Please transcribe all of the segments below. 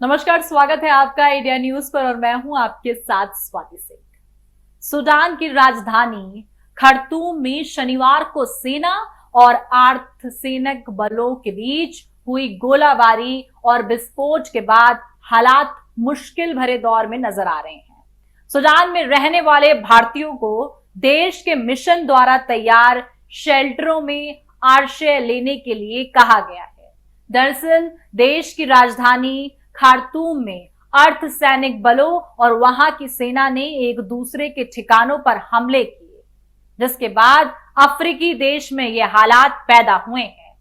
नमस्कार, स्वागत है आपका इंडिया न्यूज पर और मैं हूं आपके साथ स्वाति सिंह। सूडान की राजधानी खर्तूम में शनिवार को सेना और अर्धसैनिक बलों के बीच हुई गोलाबारी और विस्फोट के बाद हालात मुश्किल भरे दौर में नजर आ रहे हैं। सूडान में रहने वाले भारतीयों को देश के मिशन द्वारा तैयार शेल्टरों में आश्रय लेने के लिए कहा गया है। दरअसल देश की राजधानी खार्तूम में अर्धसैनिक बलों और वहां की सेना ने एक दूसरे के ठिकानों पर हमले किए, जिसके बाद अफ्रीकी देश में ये हालात पैदा हुए हैं।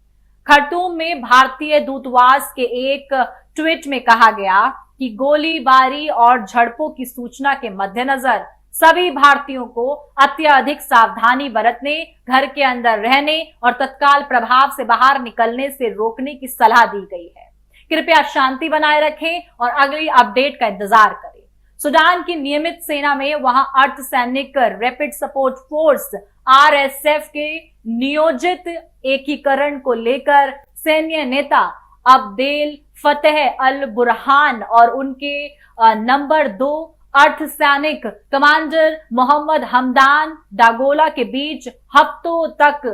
खार्तूम में भारतीय दूतावास के एक ट्वीट में कहा गया कि गोलीबारी और झड़पों की सूचना के मद्देनजर सभी भारतीयों को अत्यधिक सावधानी बरतने, घर के अंदर रहने और तत्काल प्रभाव से बाहर निकलने से रोकने की सलाह दी गई है। कृपया शांति बनाए रखें और अगली अपडेट का इंतजार करें। सूडान की नियमित सेना में वहां अर्धसैनिक रैपिड सपोर्ट फोर्स आरएसएफ के नियोजित एकीकरण को लेकर सैन्य नेता अब्देल फतेह अल बुरहान और उनके नंबर 2 अर्धसैनिक कमांडर मोहम्मद हमदान डागोला के बीच हफ्तों तक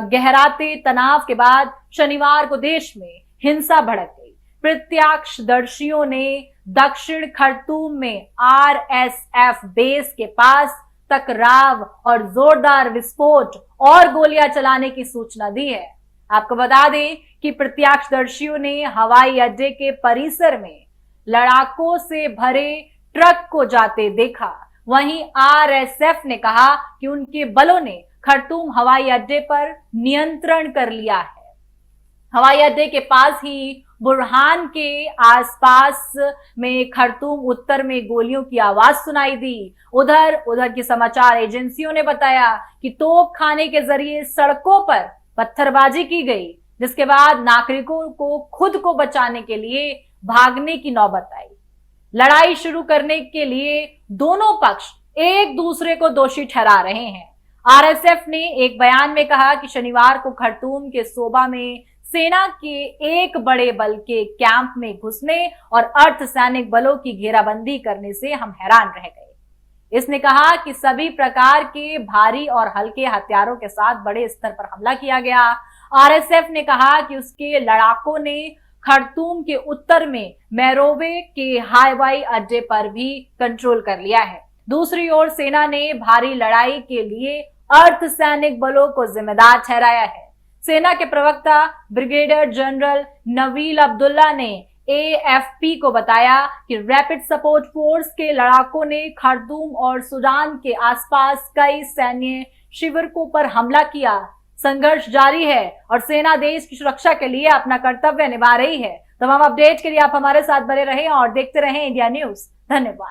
गहराते तनाव के बाद शनिवार को देश में हिंसा भड़क गई। प्रत्यक्षदर्शियों ने दक्षिण खर्तूम में आरएसएफ बेस के पास टकराव और जोरदार विस्फोट और गोलियां चलाने की सूचना दी है। आपको बता दें कि प्रत्यक्षदर्शियों ने हवाई अड्डे के परिसर में लड़ाकों से भरे ट्रक को जाते देखा। वहीं आरएसएफ ने कहा कि उनके बलों ने खर्तूम हवाई अड्डे पर नियंत्रण कर लिया है। हवाई अड्डे के पास ही बुरहान के आसपास में खर्तूम उत्तर में गोलियों की आवाज सुनाई दी। उधर की समाचार एजेंसियों ने बताया कि तोप खाने के जरिए सड़कों पर पत्थरबाजी की गई, जिसके बाद नागरिकों को खुद को बचाने के लिए भागने की नौबत आई। लड़ाई शुरू करने के लिए दोनों पक्ष एक दूसरे को दोषी ठहरा रहे हैं। आरएसएफ ने एक बयान में कहा कि शनिवार को खर्तूम के सोबा में सेना के एक बड़े बल के कैंप में घुसने और अर्धसैनिक बलों की घेराबंदी करने से हम हैरान रह गए। इसने कहा कि सभी प्रकार के भारी और हल्के हथियारों के साथ बड़े स्तर पर हमला किया गया। आरएसएफ ने कहा कि उसके लड़ाकों ने खर्तूम के उत्तर में मैरोवे के हवाई अड्डे पर भी कंट्रोल कर लिया है। दूसरी ओर सेना ने भारी लड़ाई के लिए अर्धसैनिक बलों को जिम्मेदार ठहराया है। सेना के प्रवक्ता ब्रिगेडियर जनरल नवील अब्दुल्ला ने एएफपी को बताया कि रैपिड सपोर्ट फोर्स के लड़ाकों ने खर्तूम और सूडान के आसपास कई सैन्य शिविरों पर हमला किया। संघर्ष जारी है और सेना देश की सुरक्षा के लिए अपना कर्तव्य निभा रही है। तमाम अपडेट के लिए आप हमारे साथ बने रहें और देखते रहें इंडिया न्यूज। धन्यवाद।